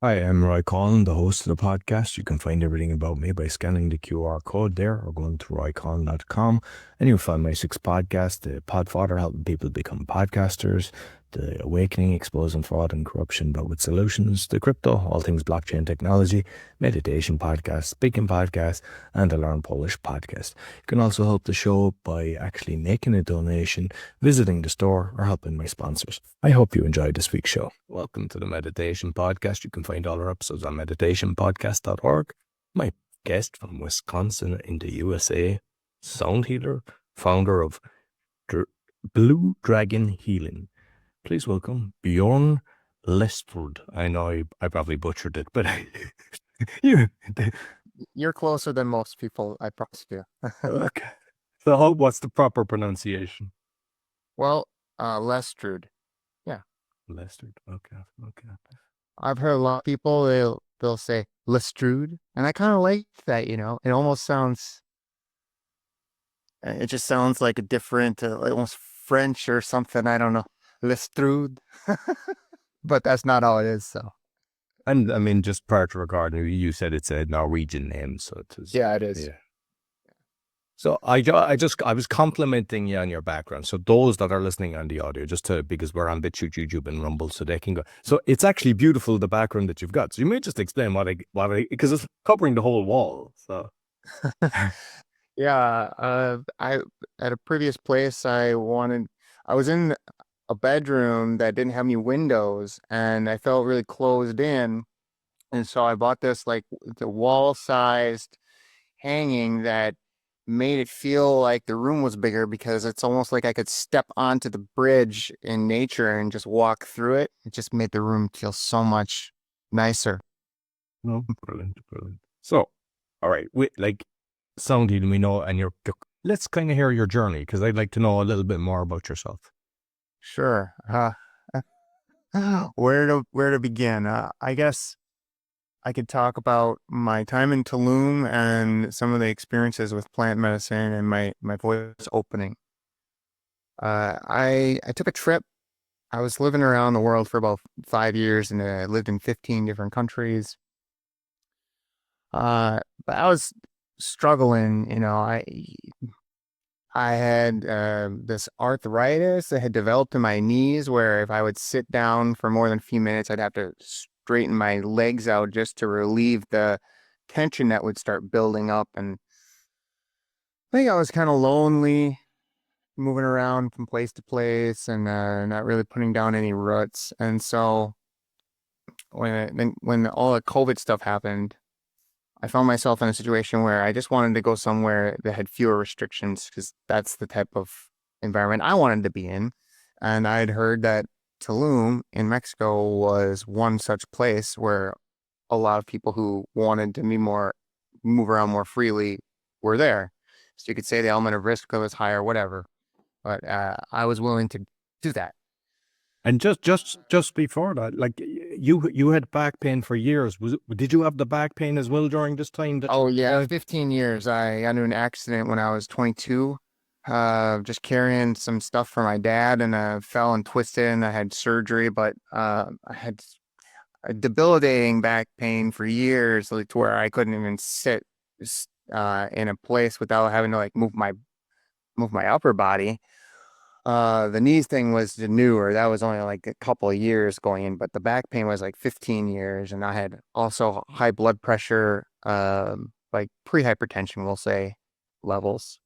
Hi, I'm Roy Collin, the host of the podcast. You can find everything about me by scanning the QR code there or going to roycollin.com. And you'll find my six podcasts: the Podfather, helping people become podcasters; the Awakening, exposing fraud and corruption, but with solutions; the Crypto, all things blockchain technology; meditation podcast; speaking podcast; and the Learn Polish podcast. You can also help the show by actually making a donation, visiting the store, or helping my sponsors. I hope you enjoyed this week's show. Welcome to the Meditation Podcast. You can find all our episodes on meditationpodcast.org. My guest from Wisconsin in the USA, sound healer, founder of Blue Dragon Healing. Please welcome Bjorn Lestrud. I know I probably butchered it, but you. You're closer than most people, I promise you. Okay. So what's the proper pronunciation? Well, Lestrud. Yeah. Lestrud. Okay. I've heard a lot of people, they'll say Lestrud, and I kind of like that, It almost sounds, it just sounds like a different, almost French or something. I don't know. Lestrud. But that's not all it is, so. And I mean, just prior to recording, you said it's a Norwegian name, so it was. Yeah, it is. Yeah. So I was complimenting you on your background. So those that are listening on the audio, because we're on BitChute, YouTube, and Rumble, so they can go. So it's actually beautiful, the background that you've got. So you may just explain because it's covering the whole wall. So Yeah, I at a previous place I was in a bedroom that didn't have any windows and I felt really closed in. And so I bought this like the wall-sized hanging that made it feel like the room was bigger because it's almost like I could step onto the bridge in nature and just walk through it. It just made the room feel so much nicer. no, brilliant. So, all right, sound healing, we know, and let's kind of hear your journey because I'd like to know a little bit more about yourself. Sure. Where to begin? I guess I could talk about my time in Tulum and some of the experiences with plant medicine and my voice opening. I took a trip. I was living around the world for about 5 years and I lived in 15 different countries. But I was struggling, I had this arthritis that had developed in my knees where if I would sit down for more than a few minutes, I'd have to straighten my legs out just to relieve the tension that would start building up. And I think I was kind of lonely, moving around from place to place and not really putting down any roots. And so when all the COVID stuff happened, I found myself in a situation where I just wanted to go somewhere that had fewer restrictions because that's the type of environment I wanted to be in. And I'd heard that Tulum in Mexico was one such place where a lot of people who wanted to move around more freely were there. So you could say the element of risk was higher, whatever. But I was willing to do that. And just before that, like you had back pain for years. Did you have the back pain as well during this time? Oh yeah, 15 years. I got into an accident when I was 22. Just carrying some stuff for my dad and I fell and twisted and I had surgery, but I had a debilitating back pain for years, like to where I couldn't even sit in a place without having to like move my upper body. The knees thing was the newer. That was only like a couple of years going in, but the back pain was like 15 years. And I had also high blood pressure, like pre-hypertension, we'll say, levels.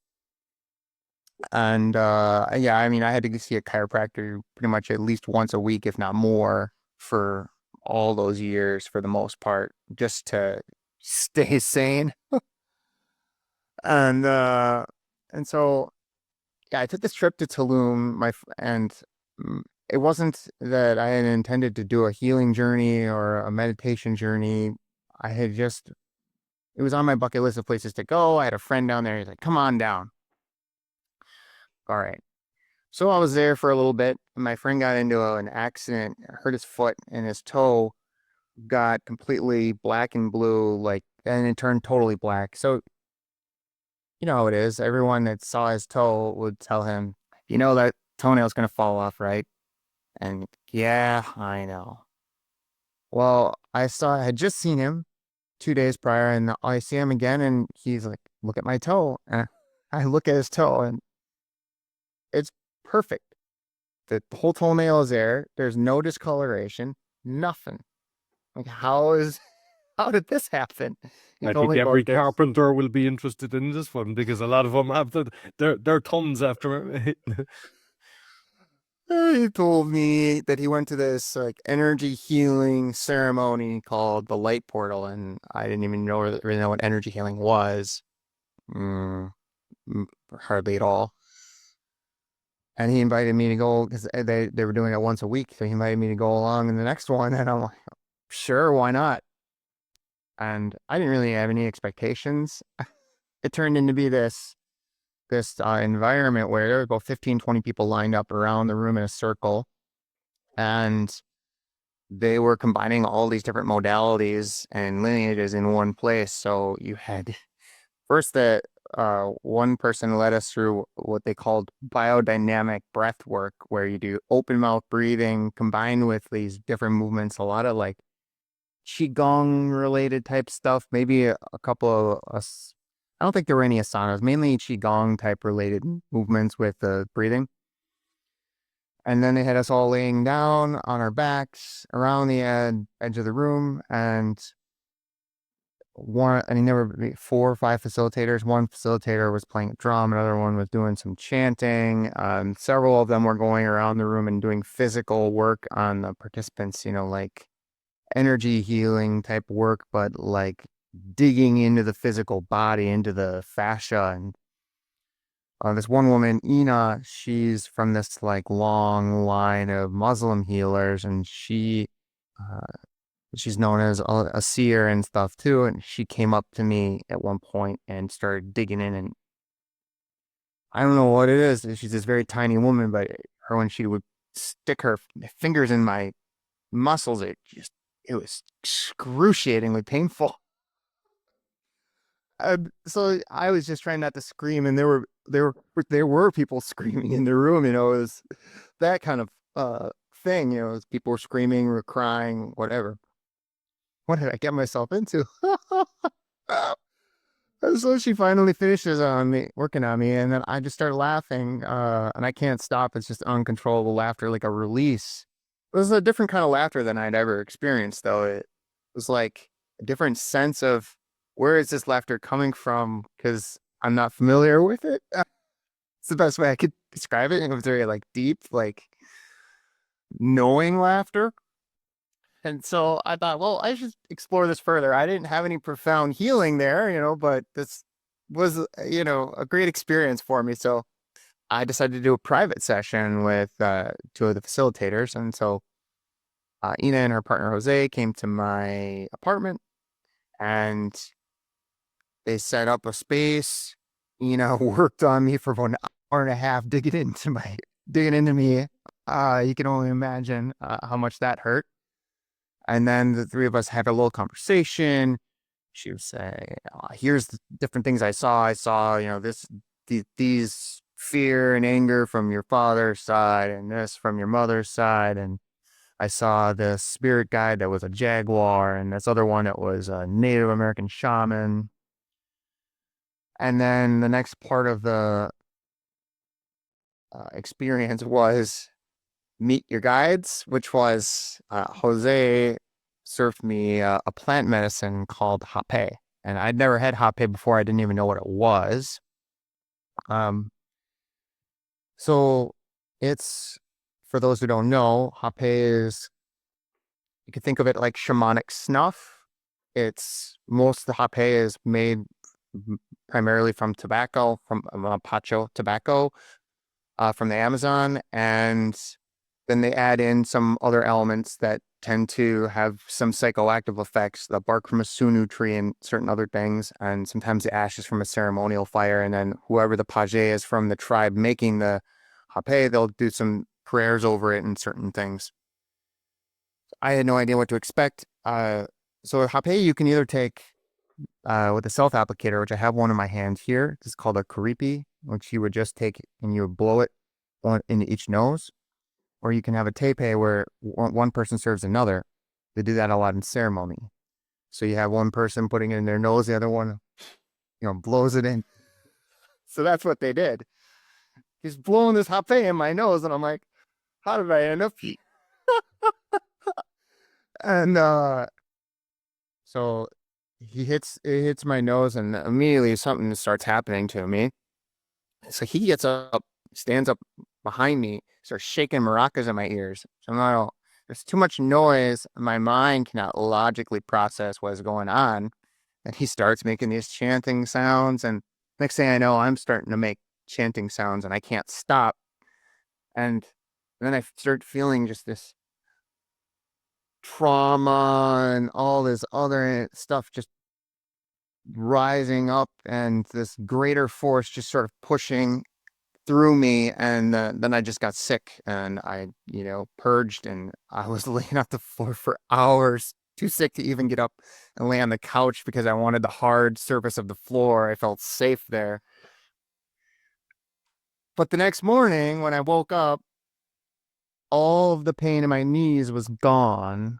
And yeah, I mean, I had to see a chiropractor pretty much at least once a week, if not more, for all those years for the most part, just to stay sane. And and so yeah, I took this trip to Tulum, and it wasn't that I had intended to do a healing journey or a meditation journey. I had just, it was on my bucket list of places to go. I had a friend down there. He's like, come on down. All right. So I was there for a little bit. My friend got into an accident, hurt his foot, and his toe got completely black and blue, like, and it turned totally black. So, you know how it is. Everyone that saw his toe would tell him, that toenail's going to fall off, right? And yeah, I know. Well, I had just seen him 2 days prior, and I see him again, and he's like, "Look at my toe." And I look at his toe, and it's perfect. The whole toenail is there. There's no discoloration, nothing. Like, how did this happen? He I told think me about every this. carpenter will be interested in this one because a lot of them have their thumbs after. He told me that he went to this like energy healing ceremony called the Light Portal, and I didn't even really know what energy healing was. Mm, hardly at all. And he invited me to go because they were doing it once a week, so he invited me to go along in the next one, and I'm like, sure, why not? And I didn't really have any expectations. It turned into be this environment where there were about 15, 20 people lined up around the room in a circle, and they were combining all these different modalities and lineages in one place. So you had first the one person led us through what they called biodynamic breath work, where you do open mouth breathing combined with these different movements, a lot of like qigong related type stuff, maybe a couple of us. I don't think there were any asanas, mainly qigong type related movements with the breathing. And then they had us all laying down on our backs around the edge of the room, and there were 4 or 5 facilitators. One facilitator was playing a drum, another one was doing some chanting. Several of them were going around the room and doing physical work on the participants, like energy healing type work, but like digging into the physical body, into the fascia. And this one woman, Ina, she's from this like long line of Muslim healers, and uh, she's known as a seer and stuff too. And she came up to me at one point and started digging in, and I don't know what it is. She's this very tiny woman, but when she would stick her fingers in my muscles, it was excruciatingly painful. So I was just trying not to scream, and there were people screaming in the room. It was that kind of thing. People were screaming or crying, whatever. What did I get myself into? So she finally finishes on me, working on me, and then I just start laughing, and I can't stop. It's just uncontrollable laughter, like a release. It was a different kind of laughter than I'd ever experienced, though. It was like a different sense of where is this laughter coming from? Because I'm not familiar with it. It's the best way I could describe it. It was very like deep, like knowing laughter. And so I thought, well, I should explore this further. I didn't have any profound healing there, but this was, a great experience for me. So I decided to do a private session with 2 of the facilitators. And so Ina and her partner Jose came to my apartment, and they set up a space. Ina worked on me for about an hour and a half, digging into me. You can only imagine how much that hurt. And then the 3 of us had a little conversation. She would say, here's the different things I saw. I saw, these fear and anger from your father's side, and this from your mother's side. And I saw this spirit guide that was a jaguar, and this other one that was a Native American shaman. And then the next part of the experience was meet your guides, which was Jose served me a plant medicine called hape. And I'd never had hape before. I didn't even know what it was. So it's, for those who don't know, hape is, you can think of it like shamanic snuff. Most of the hape is made primarily from tobacco, from mapacho tobacco, from the Amazon. And then they add in some other elements that tend to have some psychoactive effects, the bark from a sunu tree and certain other things, and sometimes the ashes from a ceremonial fire. And then whoever the page is from the tribe making the hape, they'll do some prayers over it and certain things. I had no idea what to expect. So hape you can either take with a self-applicator, which I have one in my hand here. This is called a karipi, which you would just take and you would blow it into each nose. Or you can have a tepe where one person serves another. They do that a lot in ceremony. So you have one person putting it in their nose, the other one, blows it in. So that's what they did. He's blowing this hape in my nose, and I'm like, how did I end up here? And so it hits my nose, and immediately something starts happening to me. So he gets up, stands up behind me, starts shaking maracas in my ears. So now there's too much noise. My mind cannot logically process what's going on. And he starts making these chanting sounds. And next thing I know, I'm starting to make chanting sounds and I can't stop. And then I start feeling just this trauma and all this other stuff just rising up, and this greater force just sort of pushing through me. And then I just got sick, and I purged, and I was laying on the floor for hours, too sick to even get up and lay on the couch because I wanted the hard surface of the floor. I felt safe there. But the next morning when I woke up, all of the pain in my knees was gone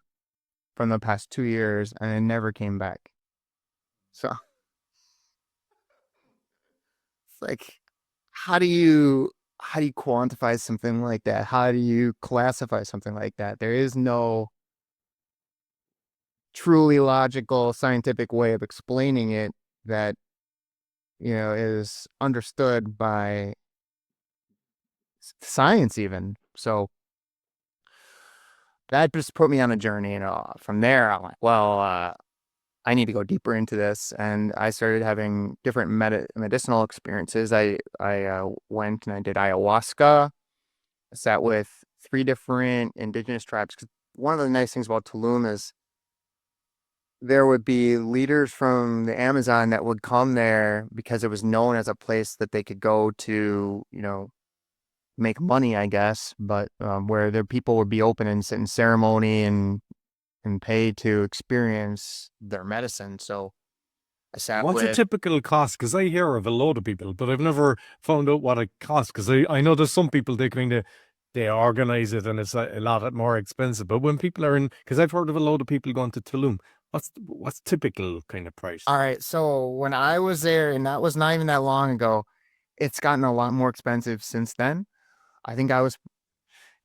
from the past 2 years, and it never came back. So it's like, how do you quantify something like that? How do you classify something like that? There is no truly logical scientific way of explaining it that is understood by science even. So that just put me on a journey, and from there I'm like, well, I need to go deeper into this. And I started having different medicinal experiences. I went and I did ayahuasca. I sat with 3 different indigenous tribes. 'Cause one of the nice things about Tulum is there would be leaders from the Amazon that would come there because it was known as a place that they could go to, make money, I guess, but where their people would be open and sit in ceremony and pay to experience their medicine. So I sat What's a with, typical cost? Because I hear of a load of people, but I've never found out what it costs. Because I know there's some people they organize it and it's a lot more expensive. But when people are in, because I've heard of a load of people going to Tulum, what's typical kind of price? all right, so when I was there, and that was not even that long ago, it's gotten a lot more expensive since then. I think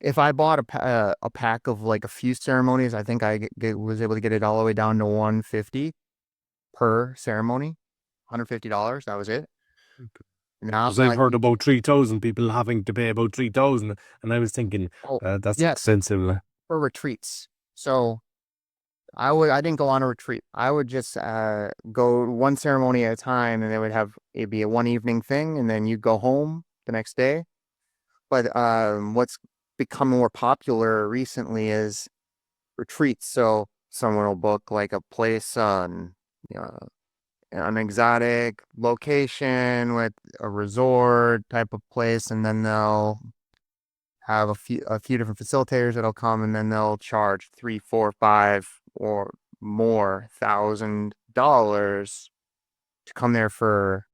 if I bought a pack of like a few ceremonies, I think I was able to get it all the way down to 150 per ceremony, $150. That was it. Now Because I'm I've like, heard about 3,000 people having to pay about 3,000, and I was thinking oh, that's yes, expensive. for retreats. So I didn't go on a retreat. I would just go one ceremony at a time, and it'd be a one evening thing, and then you go home the next day. But what's become more popular recently is retreats. So someone will book like a place on an exotic location with a resort type of place, and then they'll have a few different facilitators that'll come, and then they'll charge 3, 4, 5 or more $1,000 to come there for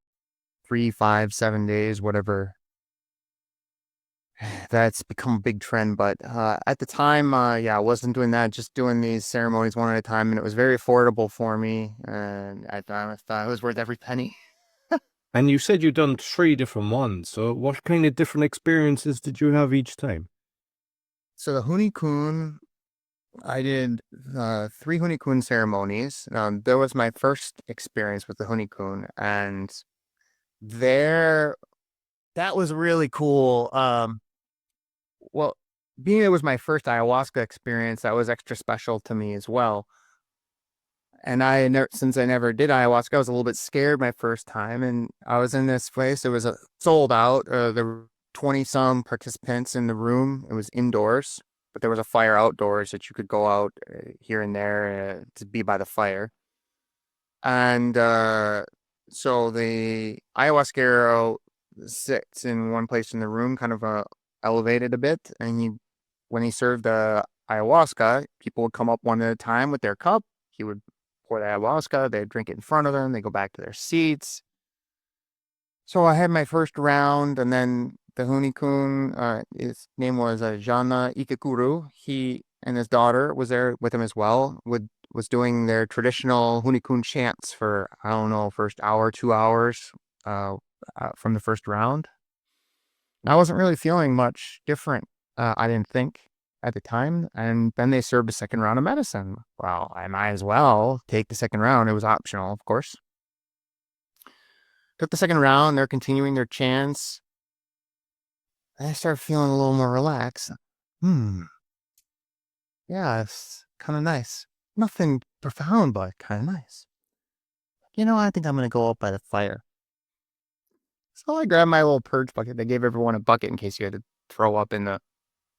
3, 5, 7 days, whatever. That's become a big trend, but at the time, I wasn't doing that, just doing these ceremonies one at a time, and it was very affordable for me, and I thought it was worth every penny. And you said you've done 3 different ones. So what kind of different experiences did you have each time? So the Hunikun, I did 3 Hunikun ceremonies. There was my first experience with the Hunikun, and there, that was really cool. Well, being it was my first ayahuasca experience, that was extra special to me as well. And since I never did ayahuasca, I was a little bit scared my first time. And I was in this place. It was sold out. There were 20 some participants in the room. It was indoors, but there was a fire outdoors that you could go out here and there to be by the fire. And so the ayahuasca arrow sits in one place in the room, kind of elevated a bit. And when he served the ayahuasca, people would come up one at a time with their cup. He would pour the ayahuasca, they'd drink it in front of them, they go back to their seats. So I had my first round, and then the Hunikun, his name was Jana Ikekuru. He and his daughter was there with him as well, was doing their traditional Hunikun chants for, I don't know, first hour, 2 hours from the first round. I wasn't really feeling much different, I didn't think at the time. And then they served a second round of medicine. Well, I might as well take the second round. It was optional, of course. Took the second round. They're continuing their chants. And I started feeling a little more relaxed. Yeah, it's kind of nice. Nothing profound, but kind of nice. I think I'm going to go up by the fire. So I grabbed my little purge bucket. They gave everyone a bucket in case you had to throw up in the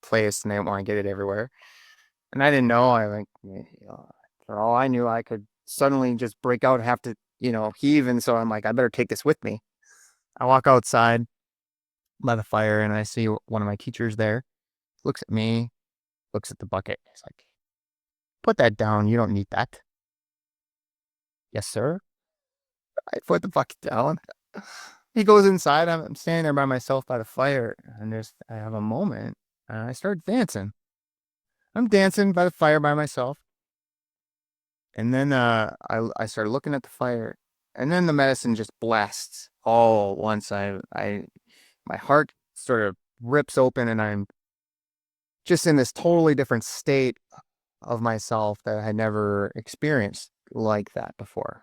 place and they didn't want to get it everywhere. And I didn't know. For all I knew, I could suddenly just break out and have to, heave. And so I'm like, I better take this with me. I walk outside by the fire and I see one of my teachers there, looks at me, looks at the bucket. He's like, put that down. You don't need that. Yes, sir. I put the bucket down. He goes inside. I'm standing there by myself by the fire, and I have a moment, and I start dancing. I'm dancing by the fire by myself, and then I started looking at the fire, and then the medicine just blasts all at once. My heart sort of rips open, and I'm just in this totally different state of myself that I had never experienced like that before.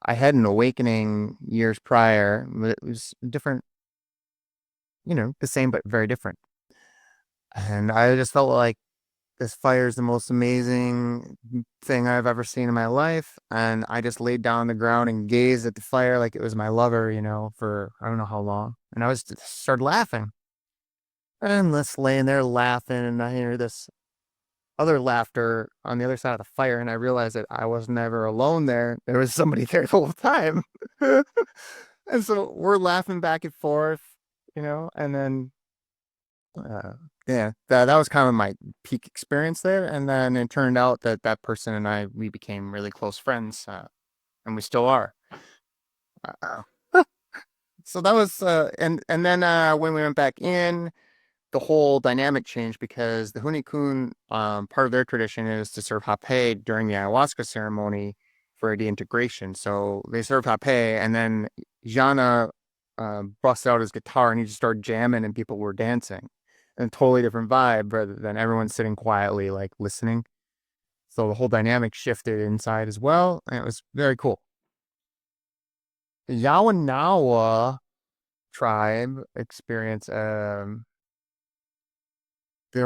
I had an awakening years prior, but it was different, the same, but very different. And I just felt like this fire is the most amazing thing I've ever seen in my life. And I just laid down on the ground and gazed at the fire like it was my lover, for I don't know how long. And I started laughing. And just laying there laughing, and I hear this other laughter on the other side of the fire, and I realized that I was never alone there. There was somebody there the whole time. And so we're laughing back and forth, and then yeah, that was kind of my peak experience there. And then it turned out that person and we became really close friends, and we still are. So that was and then when we went back in, the whole dynamic changed because the Hunikun, part of their tradition is to serve hape during the ayahuasca ceremony for the integration. So they served hape, and then Jana busted out his guitar and he just started jamming, and people were dancing. And a totally different vibe rather than everyone sitting quietly, like listening. So the whole dynamic shifted inside as well, and it was very cool. The Yawanawa tribe experience, there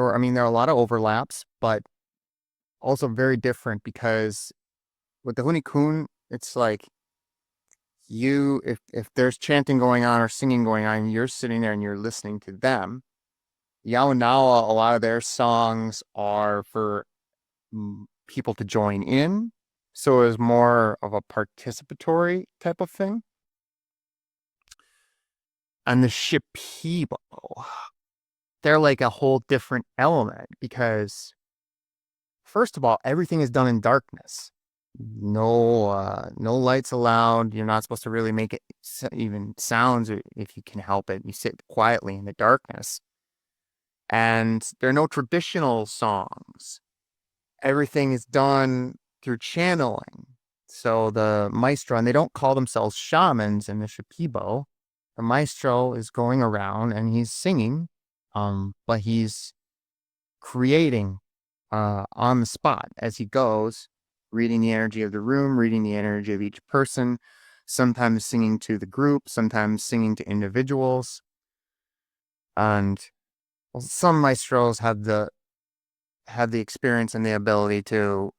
are a lot of overlaps, but also very different because with the Hunikun, it's like if there's chanting going on or singing going on, you're sitting there and you're listening to them. Yawanawa, a lot of their songs are for people to join in. So it was more of a participatory type of thing. And the Shipibo, they're like a whole different element because, first of all, everything is done in darkness. No lights allowed. You're not supposed to really make it even sounds if you can help it. You sit quietly in the darkness. And there are no traditional songs. Everything is done through channeling. So the maestro, and they don't call themselves shamans in the Shipibo. The maestro is going around and he's singing, but he's creating on the spot as he goes, reading the energy of the room, reading the energy of each person, sometimes singing to the group, sometimes singing to individuals. And some maestros have the experience and the ability to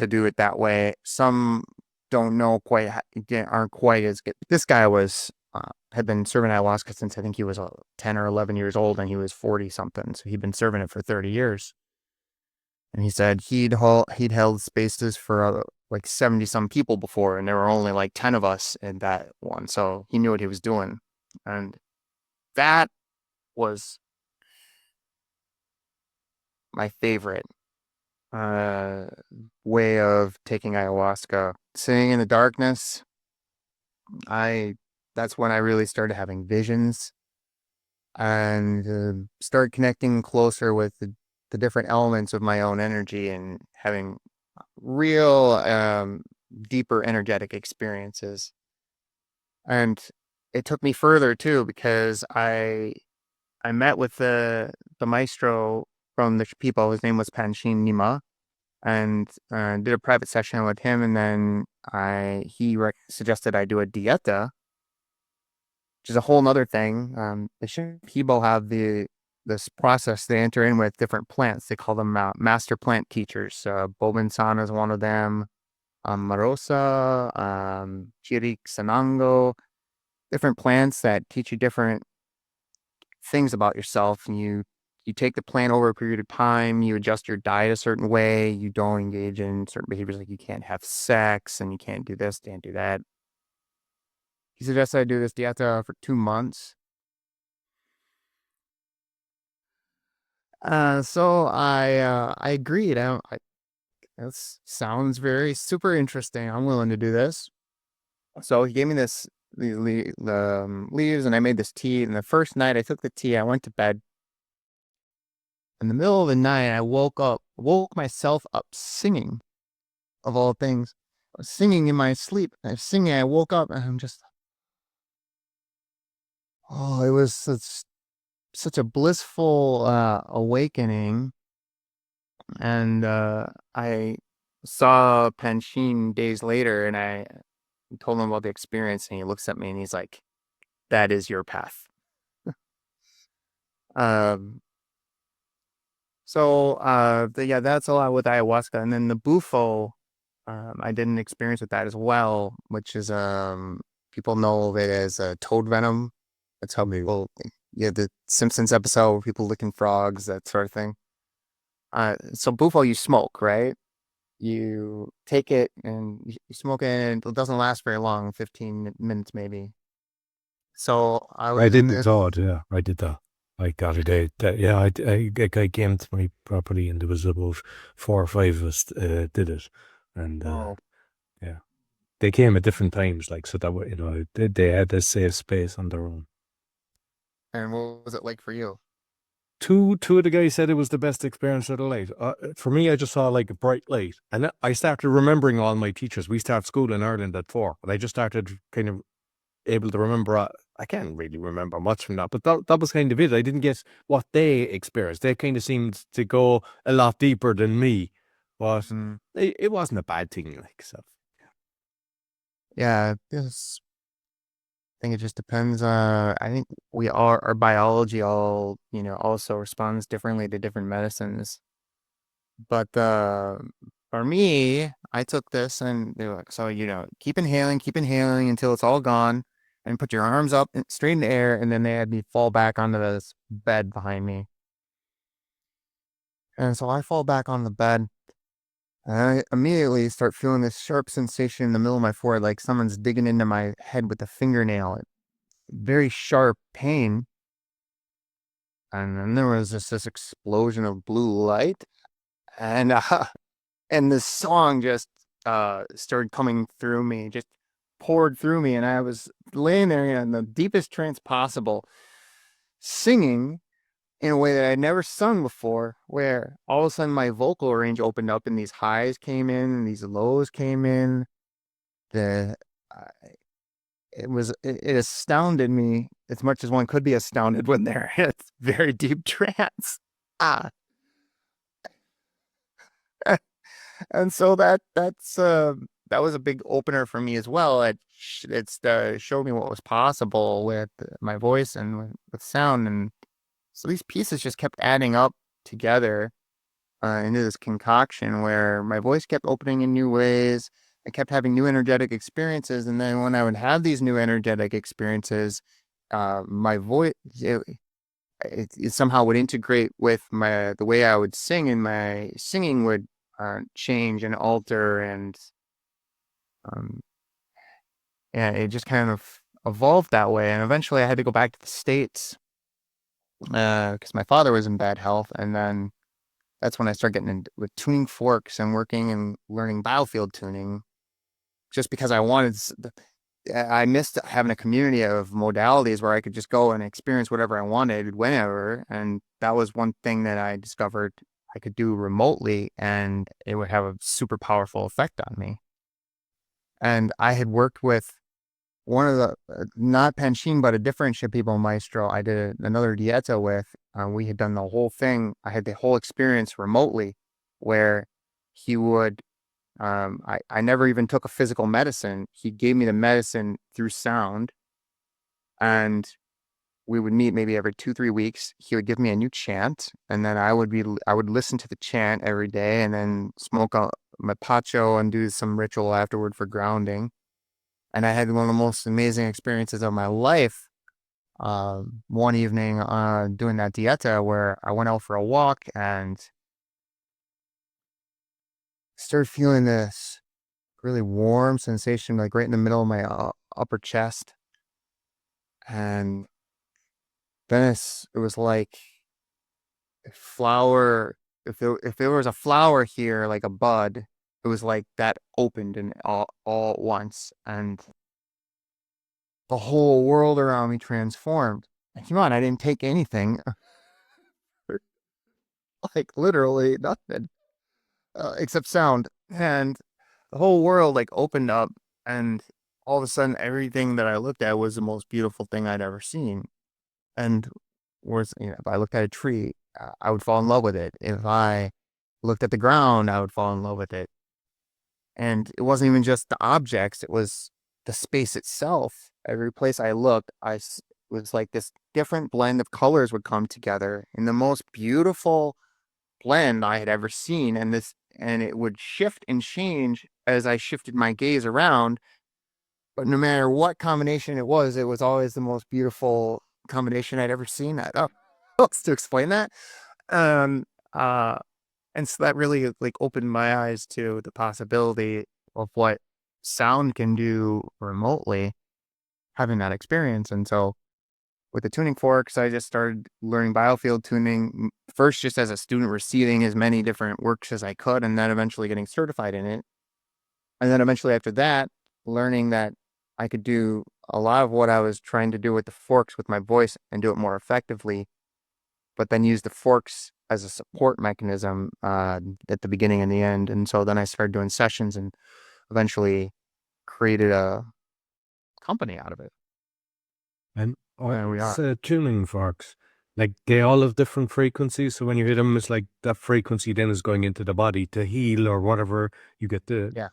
do it that way. Some don't know quite, aren't quite as good. This guy had been serving ayahuasca since I think he was 10 or 11 years old, and he was 40 something. So he'd been serving it for 30 years. And he said he'd held spaces for like 70 some people before, and there were only like 10 of us in that one. So he knew what he was doing. And that was my favorite way of taking ayahuasca. Sitting in the darkness, that's when I really started having visions and started connecting closer with the different elements of my own energy and having real deeper energetic experiences. And it took me further too, because I met with the maestro from the people. His name was Panshin Nima, and did a private session with him. And then he suggested I do a dieta, which is a whole nother thing. The people have this process they enter in with different plants. They call them master plant teachers. Bobinsana is one of them. Marosa, Chirik Sanango, different plants that teach you different things about yourself, and you take the plant over a period of time. You adjust your diet a certain way. You don't engage in certain behaviors, like you can't have sex and you can't do this, can't do that. He suggested I do this dieta for 2 months. So I agreed. This sounds very super interesting. I'm willing to do this. So he gave me the leaves, and I made this tea. And the first night I took the tea, I went to bed. In the middle of the night, I woke myself up singing, of all things. I was singing in my sleep. I was singing, I woke up, and I'm just, it was such a blissful awakening. And I saw Panshin days later, and I told him about the experience, and he looks at me and he's like, "That is your path." Um, yeah, that's a lot with ayahuasca. And then the bufo, I did an experience with that as well, which is people know of it as toad venom. That's how people, yeah, the Simpsons episode where people licking frogs, that sort of thing. So bufo you smoke, right? You take it and you smoke it, and it doesn't last very long, 15 minutes maybe. So I was I in did this. that. Yeah, I did that. I got it. Yeah, I came to my property and there was about 4 or 5 of us did it, and Oh, yeah, they came at different times, like so that way, they had this safe space on their own. and what was it like for you? Two of the guys said it was the best experience of the life. For me, I just saw like a bright light, and I started remembering all my teachers. We started school in Ireland at 4, but I just started kind of able to remember. I can't really remember much from that, but that was kind of it. I didn't get what they experienced. They kind of seemed to go a lot deeper than me, but Mm, it wasn't a bad thing. Like so, yeah, I think it just depends. I think our biology also responds differently to different medicines. But for me, I took this, and they were like, so keep inhaling until it's all gone, and put your arms up straight in the air, and then they had me fall back onto this bed behind me. And so I fall back on the bed, and I immediately start feeling this sharp sensation in the middle of my forehead, like someone's digging into my head with a fingernail. Very sharp pain. And then there was just this explosion of blue light, and and this song just started coming through me, just poured through me, and I was laying there in the deepest trance possible, singing in a way that I'd never sung before, where all of a sudden my vocal range opened up, and these highs came in and these lows came in. The uh, it astounded me as much as one could be astounded when they're in a very deep trance. Ah, and so that was a big opener for me as well. It's showed me what was possible with my voice and with sound, and so these pieces just kept adding up together into this concoction where my voice kept opening in new ways. I kept having new energetic experiences, and then when I would have these new energetic experiences, my voice it somehow would integrate with the way I would sing, and my singing would change and alter, um, and it just kind of evolved that way. And eventually, I had to go back to the States because my father was in bad health, and then that's when I started getting into with tuning forks and working and learning biofield tuning, just because I missed having a community of modalities where I could just go and experience whatever I wanted whenever. And that was one thing that I discovered I could do remotely, and it would have a super powerful effect on me. And I had worked with one of the, not Panching, but a different Shipibo maestro I did another dieta with. We had done the whole thing. I had the whole experience remotely where he would, I never even took a physical medicine. He gave me the medicine through sound, and we would meet maybe every 2-3 weeks. He would give me a new chant, and then I would listen to the chant every day, and then smoke my pacho and do some ritual afterward for grounding. And I had one of the most amazing experiences of my life. One evening, doing that dieta, where I went out for a walk and started feeling this really warm sensation, like right in the middle of my upper chest. And then it was like flower. If there was a flower here, like a bud, it was like that opened and all at once, and the whole world around me transformed. And come on, I didn't take anything, like literally nothing, except sound, and the whole world like opened up, and all of a sudden, everything that I looked at was the most beautiful thing I'd ever seen. And if I looked at a tree, I would fall in love with it. If I looked at the ground, I would fall in love with it. And it wasn't even just the objects, it was the space itself. Every place I looked, was like this different blend of colors would come together in the most beautiful blend I had ever seen. And it would shift and change as I shifted my gaze around. But no matter what combination it was always the most beautiful combination I'd ever seen. I don't know else to explain that. Um, uh, and so that really like opened my eyes to the possibility of what sound can do remotely, having that experience. And so with the tuning forks, I just started learning biofield tuning, first just as a student, receiving as many different works as I could, and then eventually getting certified in it. And then eventually after that, learning that I could do a lot of what I was trying to do with the forks with my voice and do it more effectively, but then use the forks as a support mechanism at the beginning and the end. And so then I started doing sessions and eventually created a company out of it. And There we are. tuning forks, like they all have different frequencies. So when you hit them, it's like that frequency then is going into the body to heal or whatever. You get the Yeah.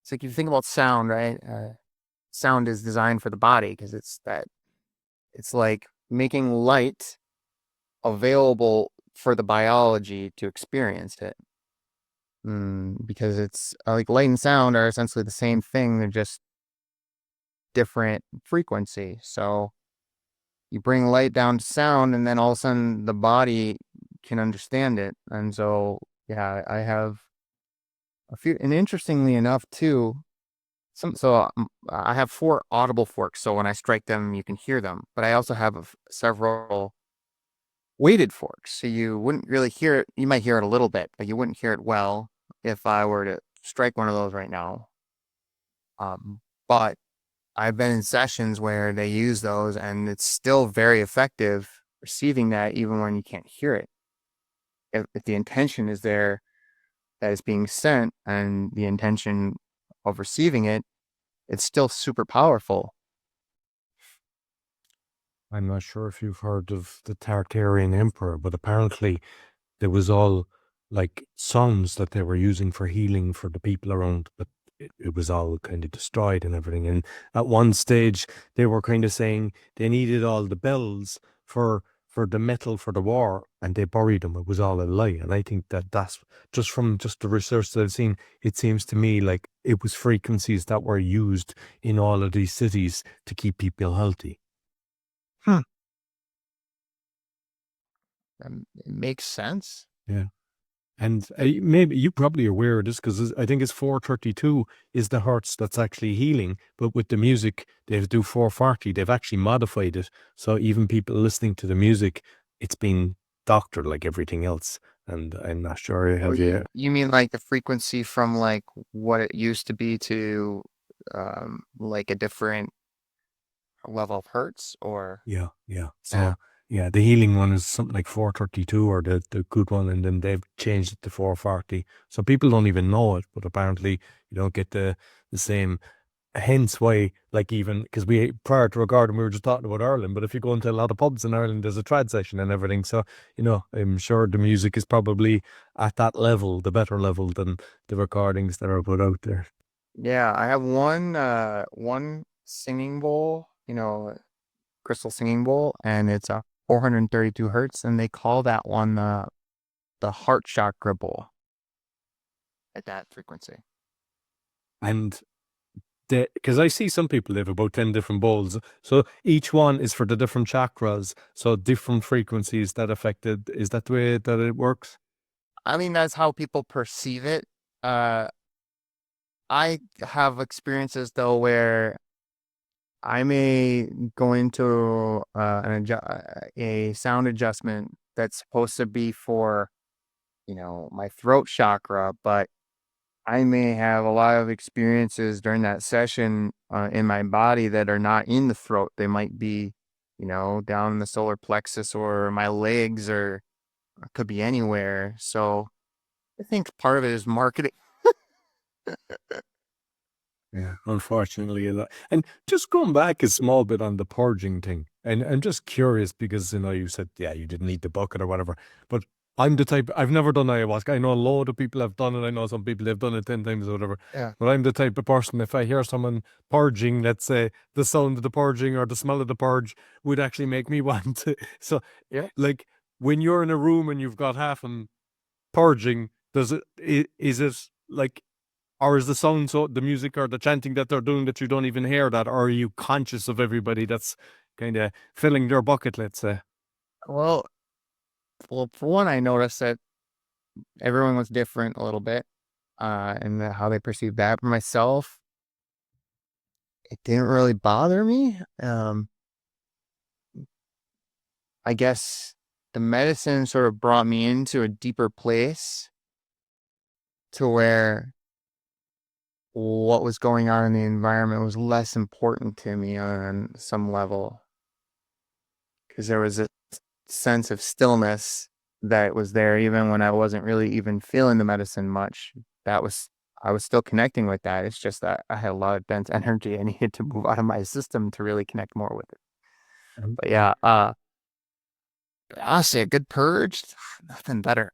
It's like, if you think about sound, right? Sound is designed for the body because it's like making light available for the biology to experience it. Because it's like light and sound are essentially the same thing. They're just different frequency. So you bring light down to sound, and then all of a sudden the body can understand it. And so, yeah, I have a few, and interestingly enough too, I have 4 audible forks. So when I strike them, you can hear them, but I also have several weighted forks. So you wouldn't really hear it. You might hear it a little bit, but you wouldn't hear it well if I were to strike one of those right now. But I've been in sessions where they use those, and it's still very effective receiving that even when you can't hear it. If the intention is there, that is being sent, and the intention of receiving it, it's still super powerful. I'm not sure if you've heard of the Tartarian Emperor, but apparently there was all like songs that they were using for healing for the people around, but it was all kind of destroyed and everything. And at one stage, they were kind of saying they needed all the bells for the metal for the war, and they buried them. It was all a lie. And I think that's just from just the research that I've seen, it seems to me like it was frequencies that were used in all of these cities to keep people healthy. It makes sense. Yeah. And maybe you probably are aware of this because I think it's 432 is the hertz that's actually healing. But with the music, they do 440. They've actually modified it. So even people listening to the music, it's been doctored like everything else. And I'm not sure have you. You mean like the frequency from like what it used to be to like a different level of hertz, or? Yeah. So Yeah, the healing one is something like 432 or the good one, and then they've changed it to 440. So people don't even know it, but apparently you don't get the same. Hence why, like, even because we prior to recording, we were just talking about Ireland, but if you go into a lot of pubs in Ireland, there's a trad session and everything. So, I'm sure the music is probably at that level, the better level than the recordings that are put out there. Yeah, I have one singing bowl, crystal singing bowl, and it's a 432 hertz, and they call that one the heart chakra bowl at that frequency. And because I see some people have about 10 different bowls. So each one is for the different chakras. So different frequencies that affected. Is that the way that it works? I mean, that's how people perceive it. I have experiences though where I may go into a sound adjustment that's supposed to be for, my throat chakra, but I may have a lot of experiences during that session in my body that are not in the throat. They might be, down in the solar plexus or my legs, or could be anywhere. So I think part of it is marketing. Yeah, unfortunately, a lot. And just going back a small bit on the purging thing, and I'm just curious because you said, yeah, you didn't need the bucket or whatever, but I'm the type, I've never done ayahuasca. I know a load of people have done it. I know some people have done it 10 times or whatever. Yeah. But I'm the type of person, if I hear someone purging, let's say the sound of the purging or the smell of the purge would actually make me want to. So, Yeah. like, when you're in a room and you've got half them purging, is it like, or is the sound, so the music or the chanting that they're doing, that you don't even hear that? Or are you conscious of everybody that's kind of filling their bucket, let's say? Well, for one, I noticed that everyone was different a little bit, and how they perceived that. For myself, it didn't really bother me. I guess the medicine sort of brought me into a deeper place to where what was going on in the environment was less important to me on some level, because there was a sense of stillness that was there even when I wasn't really even feeling the medicine much. I was still connecting with that. It's just that I had a lot of dense energy I needed to move out of my system to really connect more with it. But yeah, honestly, a good purge, nothing better.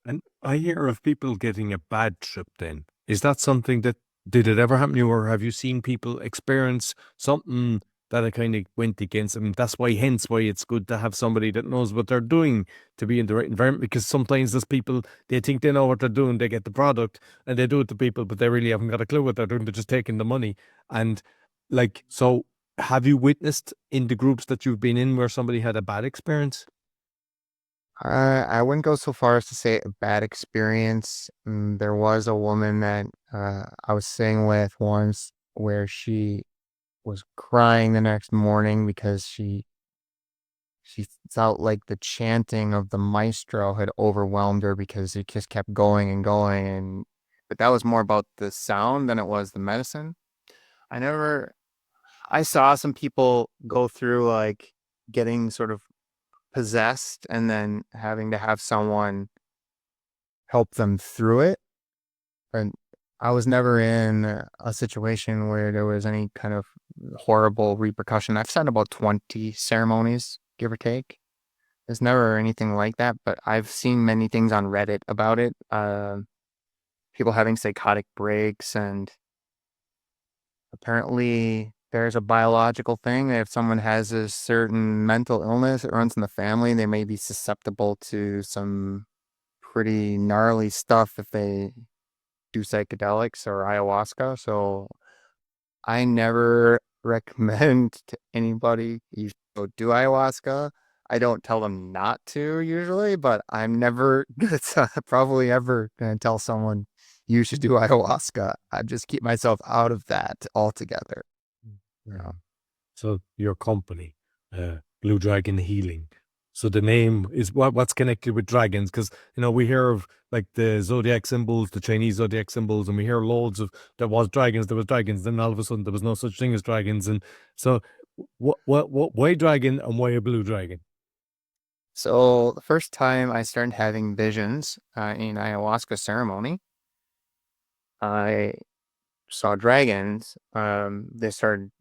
And I hear of people getting a bad trip then. Is that something that, did it ever happen to you, or have you seen people experience something that it kind of went against them? That's why, hence why it's good to have somebody that knows what they're doing to be in the right environment, because sometimes there's people, they think they know what they're doing, they get the product and they do it to people, but they really haven't got a clue what they're doing. They're just taking the money. And so have you witnessed in the groups that you've been in where somebody had a bad experience? I wouldn't go so far as to say a bad experience. There was a woman that I was staying with once where she was crying the next morning because she felt like the chanting of the maestro had overwhelmed her because it just kept going and going. But that was more about the sound than it was the medicine. I saw some people go through like getting sort of possessed and then having to have someone help them through it. And I was never in a situation where there was any kind of horrible repercussion. I've done about 20 ceremonies, give or take. There's never anything like that, but I've seen many things on Reddit about it. People having psychotic breaks, and apparently there's a biological thing that if someone has a certain mental illness that runs in the family, they may be susceptible to some pretty gnarly stuff if they do psychedelics or ayahuasca. So I never recommend to anybody you should go do ayahuasca. I don't tell them not to usually, but I'm never probably ever gonna tell someone you should do ayahuasca. I just keep myself out of that altogether. Yeah. So your company, Blue Dragon Healing. So the name is what's connected with dragons, because we hear of like the zodiac symbols, the Chinese zodiac symbols, and we hear loads of there was dragons, then all of a sudden there was no such thing as dragons, and so Why dragon and why a blue dragon? So the first time I started having visions in ayahuasca ceremony, I saw dragons. They started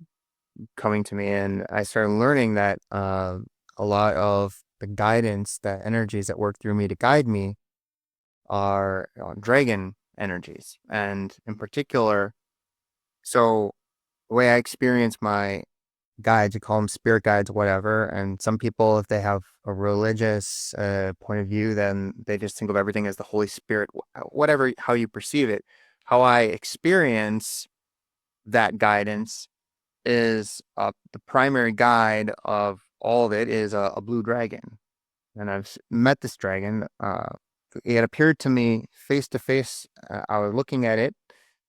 coming to me, and I started learning that a lot of the guidance, the energies that work through me to guide me, are dragon energies, and in particular, so the way I experience my guides, you call them spirit guides, whatever. And some people, if they have a religious point of view, then they just think of everything as the Holy Spirit, whatever, how you perceive it. How I experience that guidance is the primary guide of all of it is a blue dragon. And I've met this dragon. It appeared to me face to face. I was looking at it.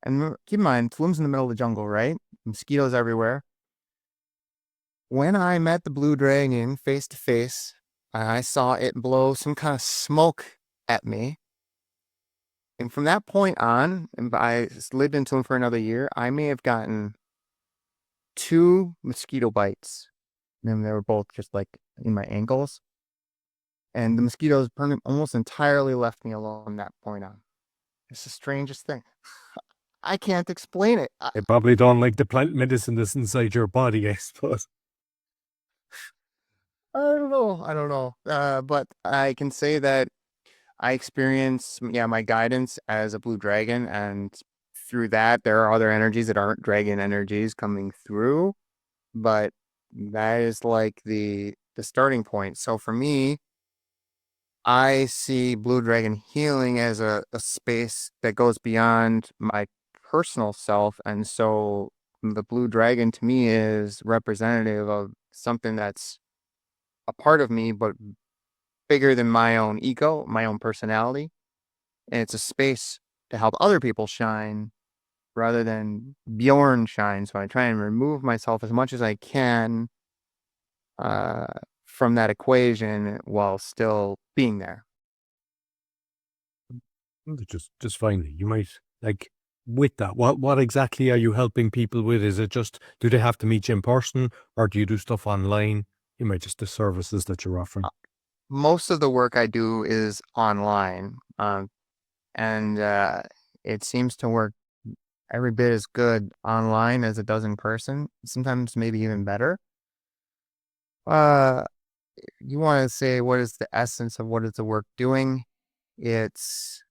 And keep in mind, Tulum's in the middle of the jungle, right? Mosquitoes everywhere. When I met the blue dragon face to face, I saw it blow some kind of smoke at me. And from that point on, and I lived in Tulum for another year, I may have gotten 2 mosquito bites. And they were both just like in my ankles. And the mosquitoes almost entirely left me alone from that point on. It's the strangest thing. I can't explain it. They probably don't like the plant medicine that's inside your body, I suppose. I don't know. I don't know. But I can say that I experience, my guidance as a blue dragon, and through that, there are other energies that aren't dragon energies coming through, but that is like the starting point. So for me, I see blue dragon healing as a space that goes beyond my personal self, and so the blue dragon to me is representative of something that's a part of me, but bigger than my own ego, my own personality. And it's a space to help other people shine rather than Bjorn shine. So I try and remove myself as much as I can uh, from that equation while still being there. Just finally, you might like with that. What exactly are you helping people with? Is it just do they have to meet you in person, or do you do stuff online? You might just the services that you're offering. Most of the work I do is online, and it seems to work every bit as good online as it does in person. Sometimes maybe even better. You want to say what is the essence of what is the work doing? It's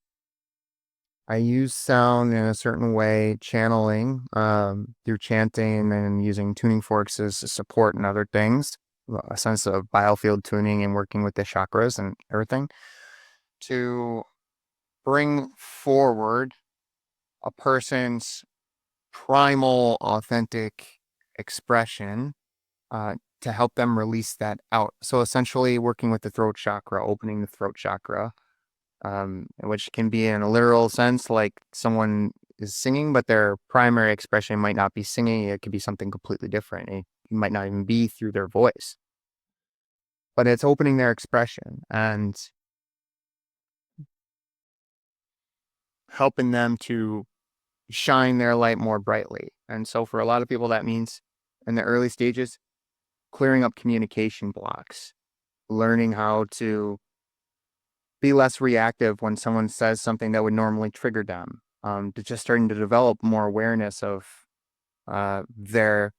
I use sound in a certain way, channeling through chanting and using tuning forks as support and other things, a sense of biofield tuning and working with the chakras and everything to bring forward a person's primal, authentic expression to help them release that out. So essentially working with the throat chakra, opening the throat chakra, which can be in a literal sense, like someone is singing, but their primary expression might not be singing. It could be something completely different. It might not even be through their voice, but it's opening their expression and helping them to shine their light more brightly. And so for a lot of people, that means in the early stages, clearing up communication blocks, learning how to be less reactive when someone says something that would normally trigger them, to just starting to develop more awareness of their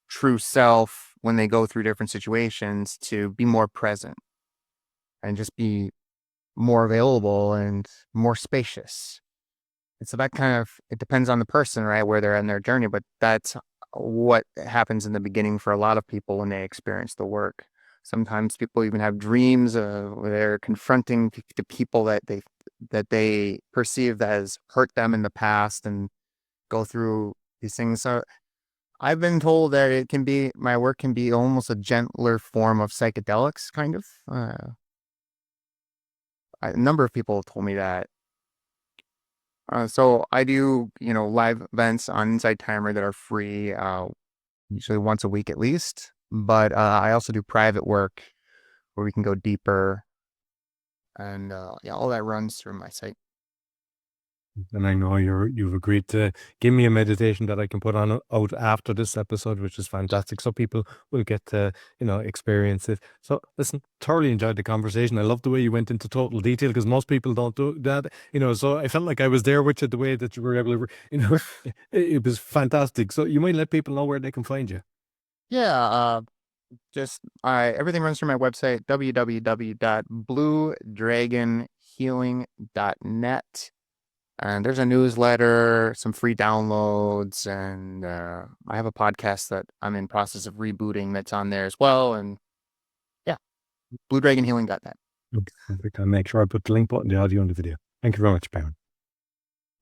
true self when they go through different situations, to be more present and just be more available and more spacious. And so that kind of, it depends on the person, right, where they're in their journey, but that's what happens in the beginning for a lot of people when they experience the work. Sometimes people even have dreams where they're confronting the people that they perceive that has hurt them in the past and go through these things. So I've been told that my work can be almost a gentler form of psychedelics, kind of. A number of people have told me that. So I do, live events on Inside Timer that are free, usually once a week at least. But I also do private work where we can go deeper, and all that runs through my site. And I know you've agreed to give me a meditation that I can put on out after this episode, which is fantastic. So people will get to, experience it. So listen, thoroughly enjoyed the conversation. I love the way you went into total detail because most people don't do that, so I felt like I was there with you the way that you were able to, it was fantastic. So you might let people know where they can find you. Yeah, everything runs through my website, www.bluedragonhealing.net. And there's a newsletter, some free downloads, and I have a podcast that I'm in process of rebooting that's on there as well. And yeah, bluedragonhealing.net. Okay, perfect. I'll make sure I put the link button, the audio, and the video. Thank you very much, Bjorn.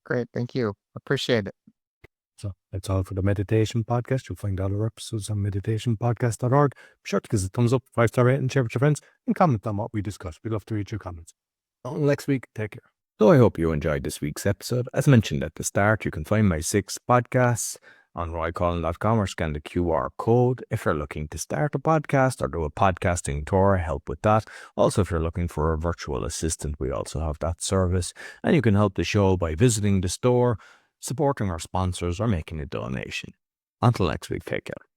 Great. Thank you. Appreciate it. So that's all for the meditation podcast. You'll find all our episodes on meditationpodcast.org. Be sure to give us a thumbs up, 5-star rating, share with your friends, and comment on what we discussed. We'd love to read your comments. Until next week, take care. So I hope you enjoyed this week's episode. As mentioned at the start, you can find my 6 podcasts on roycolin.com or scan the QR code if you're looking to start a podcast or do a podcasting tour, help with that. Also, if you're looking for a virtual assistant, we also have that service. And you can help the show by visiting the store, supporting our sponsors, or making a donation. Until next week, take care.